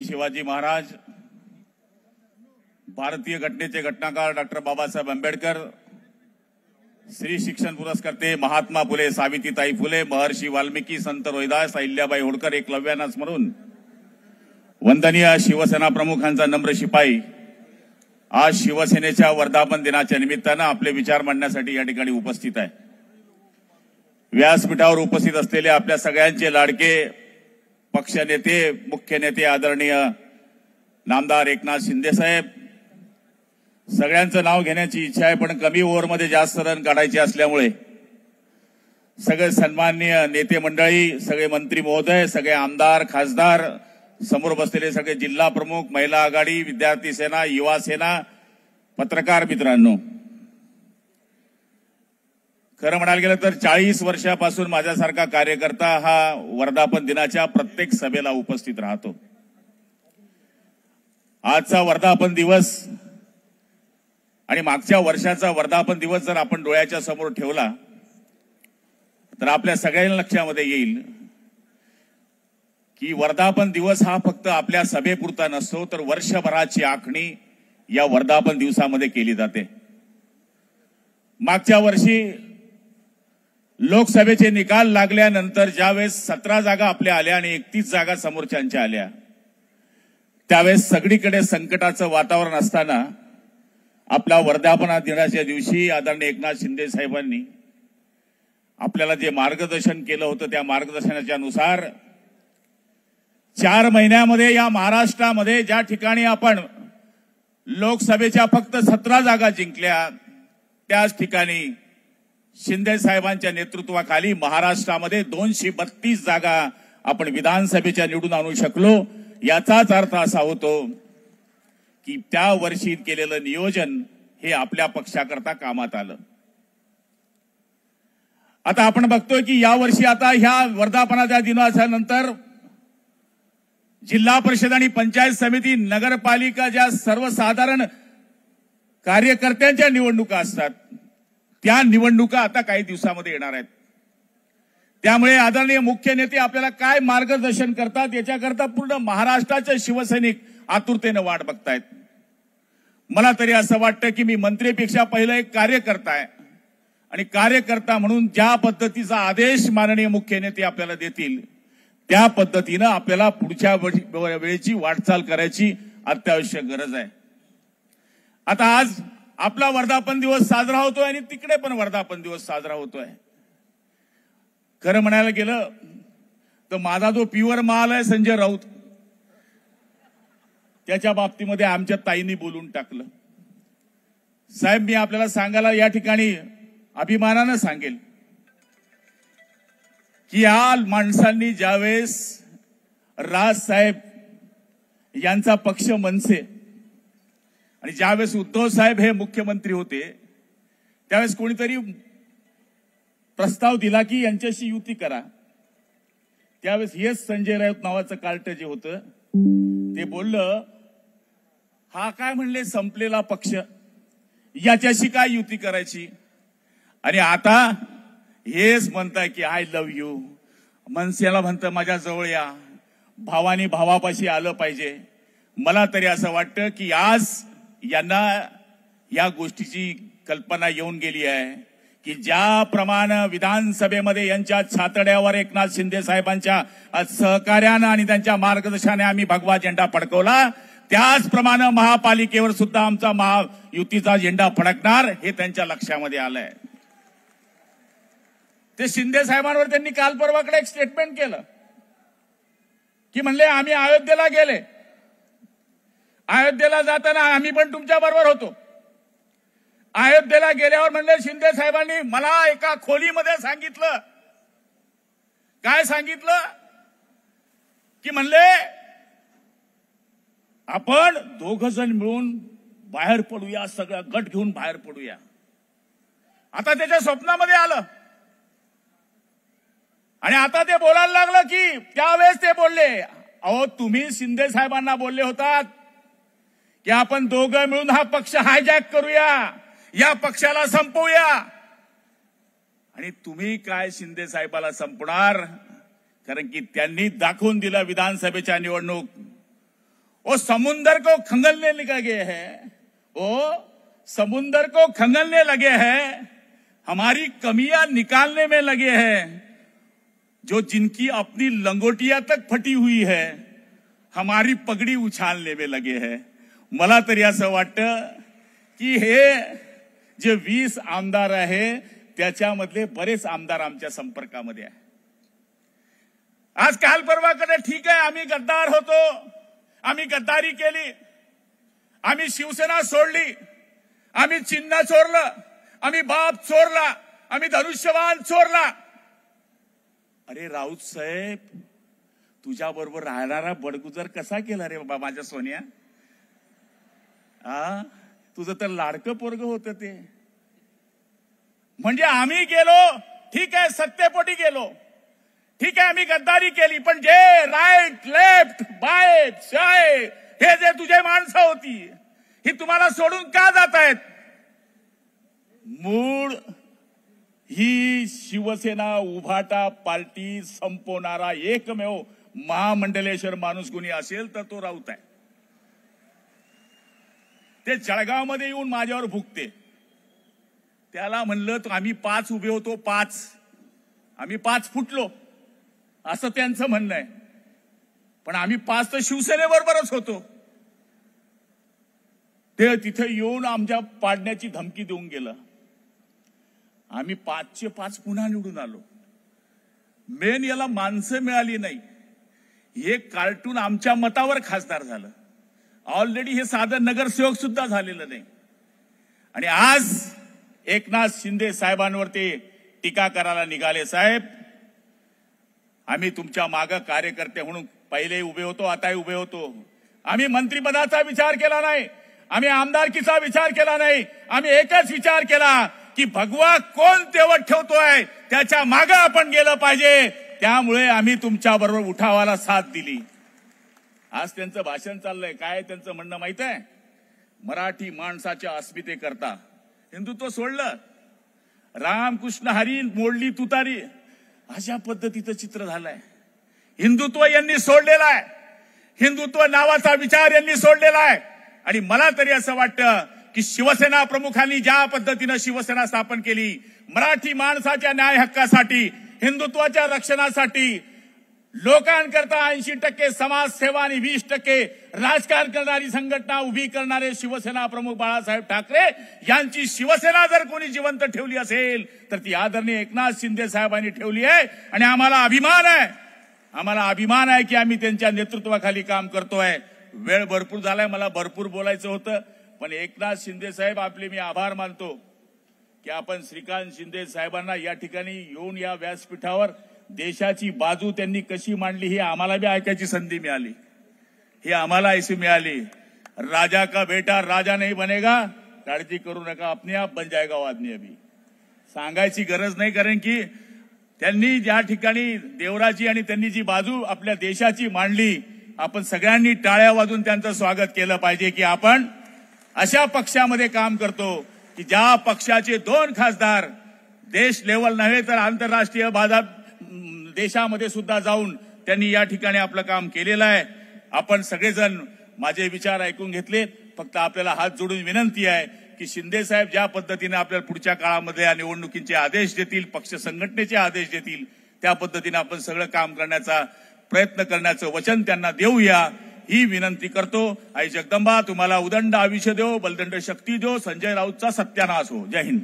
शिवाजी महाराज, भारतीय घटनेचे घटनाकार डॉक्टर बाबासाहेब आंबेडकर, श्री शिक्षण पुरस्कर्ते महात्मा फुले सावित्रीताई फुले, महर्षी वाल्मिकी, संत रोहिदास, अहिल्याबाई होळकर, एकलव्यांना स्मरून वंदनीय शिवसेना प्रमुखांचा नम्र शिपाई आज शिवसेनेच्या वर्धापन दिनाच्या निमित्तानं आपले विचार मांडण्यासाठी या ठिकाणी उपस्थित आहे। व्यासपीठावर उपस्थित असलेले आपल्या सगळ्यांचे लाडके पक्षनेते, मुख्य नेते आदरणीय नामदार एकनाथ शिंदे साहेब, सगळ्यांचं नाव घेण्याची इच्छा आहे, पण कमी ओव्हरमध्ये जास्त रन काढायचे असल्यामुळे सगळे सन्माननीय नेते मंडळी, सगळे मंत्री महोदय, सगळे आमदार, खासदार, समोर बसलेले सगळे जिल्हा प्रमुख, महिला आघाडी, विद्यार्थी सेना, युवा सेना, पत्रकार मित्रांनो, खरं म्हणायला गेलं तर 40 वर्षापासून माझ्यासारखा कार्यकर्ता हा वर्धापन दिनाच्या प्रत्येक सभेला उपस्थित राहतो। आजचा वर्धापन दिवस आणि मागच्या वर्षाचा वर्धापन दिवस जर आपण डोळ्याच्या समोर ठेवला तर आपल्या सगळ्यांना लक्षामध्ये येईल की वर्धापन दिवस हा फक्त आपल्या सभेपुरता नसतो, तर वर्षभराची आखणी या वर्धापन दिवसामध्ये केली जाते। मागच्या वर्षी लोकसभेचे निकाल लागल्यानंतर ज्यावेळेस 17 जागा आपल्या आल्या आणि 31 जागा समोरच्यांच्या आल्या, त्यावेळेस सगळीकडे संकटाचं वातावरण असताना आपल्या वर्धापन दिनाच्या दिवशी आदरणीय एकनाथ शिंदे साहेबांनी आपल्याला जे मार्गदर्शन केलं होतं, त्या मार्गदर्शनाच्या नुसार 4 महिन्यामध्ये या महाराष्ट्रामध्ये ज्या ठिकाणी आपण लोकसभेच्या फक्त 17 जागा जिंकल्या, त्याच ठिकाणी शिंदे साहेबांच्या नेतृत्वाखाली महाराष्ट्रामध्ये 232 जागा आपण विधानसभेच्या निवडून आणू शकलो। याचाच अर्थ असा होतो की त्या वर्षी केलेलं नियोजन हे आपल्या पक्षाकरता कामात आलं। आता आपण बघतोय की या वर्षी आता ह्या वर्धापनाच्या दिनाच्या नंतर जिल्हा परिषद आणि पंचायत समिती, नगरपालिका ज्या सर्वसाधारण कार्यकर्त्यांच्या निवडणुका असतात, त्या निवडणुका आता काही दिवसामध्ये येणार आहेत। त्यामुळे आदरणीय मुख्य नेते आपल्याला काय मार्गदर्शन करतात याच्याकरता पूर्ण महाराष्ट्राचे शिवसैनिक आतुरतेने वाट बघतायत। मला तरी असं वाटतं की मी मंत्रीपेक्षा पहिलं एक कार्यकर्ता आहे आणि कार्यकर्ता म्हणून ज्या पद्धतीचा आदेश माननीय मुख्य नेते आपल्याला देतील त्या पद्धतीनं आपल्याला पुढच्या वेळेची वाटचाल करायची अत्यावश्यक गरज आहे। आता आज आपला वर्धापन दिवस साजरा होतोय आणि तिकडे पण वर्धापन दिवस साजरा होतोय। खरं म्हणायला गेलं तर माझा जो प्युअर माल आहे संजय राऊत, त्याच्या बाबतीमध्ये आमच्या ताईंनी बोलून टाकलं। साहेब, मी आपल्याला सांगायला या ठिकाणी अभिमानानं सांगेल की या माणसांनी ज्यावेळेस राज साहेब यांचा पक्ष मनसे आणि ज्यावेळेस उद्धव साहेब हे मुख्यमंत्री होते, त्यावेळेस कोणीतरी प्रस्ताव दिला की यांच्याशी युती करा। त्यावेळेस हेच संजय राऊत नावाचं कार्ट जे होतं ते बोललं, हा काय म्हणले संपलेला पक्ष, याच्याशी काय युती करायची। आणि आता हेच म्हणताय की आय लव्ह यू, मनसेला म्हणतं माझ्या जवळ या, भावानी भावापाशी आलं पाहिजे। मला तरी असं वाटतं की आज यांना या गोष्टीची कल्पना येऊन गेली आहे की ज्याप्रमाणे विधानसभेमध्ये यांच्या छातड्यावर एकनाथ शिंदे साहेबांच्या सहकार्यानं आणि त्यांच्या मार्गदर्शनाने आम्ही भगवा झेंडा फडकवला, त्याचप्रमाणे महापालिकेवर सुद्धा आमचा महायुतीचा झेंडा फडकणार हे त्यांच्या लक्षामध्ये आलंय। ते शिंदे साहेबांवर त्यांनी काल परवाकडे एक स्टेटमेंट केलं की म्हणले आम्ही अयोध्येला गेले, अयोध्येला जाताना आम्ही पण तुमच्या बरोबर होतो। अयोध्येला गेल्यावर म्हणले शिंदे साहेबांनी मला एका खोलीमध्ये सांगितलं, काय सांगितलं की म्हणले आपण 2 जण मिळून बाहेर पडूया, सगळा गट घेऊन बाहेर पडूया। आता त्याच्या स्वप्नामध्ये आलं आणि आता ते बोलायला लागलं की त्यावेळेस ते बोलले, अहो तुम्ही शिंदे साहेबांना बोलले होतात की आपण 2 मिळून हा पक्ष हायजॅक करूया, या पक्षाला संपवूया, आणि तुम्ही काय शिंदे साहेबाला संपणार, कारण की त्यांनी दाखवून दिलं विधानसभेच्या निवडणूक वो समुंदर को खंगलने लगे हैं, वो समुंदर को खंगलने लगे हैं, हमारी कमियां निकालने में लगे हैं, जो जिनकी अपनी लंगोटिया तक फटी हुई है हमारी पगडी उछालने में लगे हैं. मला तरी असं वाटतं की हे जे 20 आमदार आहे त्याच्यामधले बरेच आमदार आमच्या संपर्कामध्ये आहे. आज काल परवाकडे ठीक आहे, आम्ही गद्दार होतो, आम्ही गद्दारी केली, आम्ही शिवसेना सोडली, आम्ही चिन्ह चोरलं, आम्ही बाप चोरला, आम्ही धनुष्यबाण चोरला. अरे राऊत साहेब, तुझ्या बरोबर राहणारा बडगुजर कसा केला रे बाबा माझ्या सोन्या. तुझं तर लाडकं पोरग होतं ते. म्हणजे आम्ही गेलो, ठीक आहे, सत्तेपोटी गेलो, ठीक आहे, आम्ही गद्दारी केली, पण जे राईट लेफ्ट बाय शाय हे जे तुझे माणसं होती ही तुम्हाला सोडून का जात आहेत. मूळ ही शिवसेना उभाटा पार्टी संपवणारा एकमेव महामंडलेश्वर माणूस कोणी असेल तर तो राऊत आहे. ते जळगावमध्ये येऊन माझ्यावर भुकते. त्याला म्हणलं आम्ही 5 उभे होतो, 5 आम्ही 5 फुटलो असं त्यांचं म्हणणं आहे. पण आम्ही 5 तर शिवसेनेबरोबरच होतो. ते तिथे येऊन आमच्या पाडण्याची धमकी देऊन गेलं. आम्ही 5चे 5 पुन्हा निवडून आलो. मेन याला माणसं मिळाली नाही, हे कार्टून आमच्या मतावर खासदार झालं. ऑलरेडी हे साधं नगरसेवक सुद्धा झालेलं नाही. आणि आज एकनाथ शिंदे साहेबांवर ते टीका करायला निघाले. साहेब, आम्ही तुमच्या मागे कार्यकर्ते म्हणून पहिले उभे होतो, आताही उभे होतो. आम्ही मंत्रिपदाचा विचार केला नाही, आम्ही आमदारकीचा विचार केला नाही. आम्ही एकच विचार केला की भगवा कोण तेवत ठेवतोय त्याच्या मागे आपण गेलं पाहिजे. त्यामुळे आम्ही तुमच्या बरोबर उठावाला साथ दिली. आज त्यांचं भाषण चाललंय, काय त्यांचं म्हणणं माहित आहे. मराठी माणसाच्या अस्मितेकरता हिंदुत्व सोडलं, रामकृष्ण हरी मोडली तुतारी, अशा पद्धतीचं चित्र झालंय. हिंदुत्व यांनी सोडलेलं आहे, हिंदुत्व नावाचा विचार यांनी सोडलेला आहे. आणि मला तरी असं वाटतं की शिवसेना प्रमुखांनी ज्या पद्धतीनं शिवसेना स्थापन केली, मराठी माणसाच्या न्याय हक्कासाठी, हिंदुत्वाच्या रक्षणासाठी, लोकांकरता 80% समाजसेवा आणि 20% राजकारण करणारी संघटना उभी करणारे शिवसेना प्रमुख बाळासाहेब ठाकरे यांची शिवसेना जर कोणी जिवंत ठेवली असेल तर ती आदरणीय एकनाथ शिंदे साहेबांनी ठेवली आहे. आणि आम्हाला अभिमान आहे, आम्हाला अभिमान आहे की आम्ही त्यांच्या नेतृत्वाखाली काम करतोय. वेळ भरपूर झालाय, मला भरपूर बोलायचं होतं, पण एकनाथ शिंदे साहेब आपले मी आभार मानतो की आपण श्रीकांत शिंदे साहेबांना या ठिकाणी येऊन या व्यासपीठावर देशाची बाजू त्यांनी कशी मांडली ही आम्हाला बी ऐकायची संधी मिळाली, ही आम्हाला ऐसी मिळाली. राजा का बेटा राजा नहीं बनेगा, काळजी करू नका, अपने आप बन जाएगा वो आदमी. अभी सांगायची गरज नाही, कारण की त्यांनी ज्या ठिकाणी देवराजी आणि त्यांनी जी बाजू आपल्या देशाची मांडली, आपण सगळ्यांनी टाळ्या वाजून त्यांचं स्वागत केलं पाहिजे की आपण अशा पक्षामध्ये काम करतो की ज्या पक्षाचे 2 खासदार देश लेवल नव्हे तर आंतरराष्ट्रीय बाजार देशामध्ये सुद्धा जाऊन त्यांनी या ठिकाणी आपलं काम केलेलं आहे. आपण सगळेजण माझे विचार ऐकून घेतले. फक्त आपल्याला हात जोडून विनंती आहे की शिंदे साहेब ज्या पद्धतीने आपल्याला पुढच्या काळामध्ये या निवडणुकीचे आदेश देतील, पक्ष संघटनेचे आदेश देतील, त्या पद्धतीने आपण सगळं काम करण्याचा प्रयत्न करण्याचं वचन त्यांना देऊया ही विनंती करतो. आई जगदंबा तुम्हाला उदंड आयुष्य देव, बलदंड शक्ती देव. संजय राऊतचा सत्यानाश हो. जय हिंद.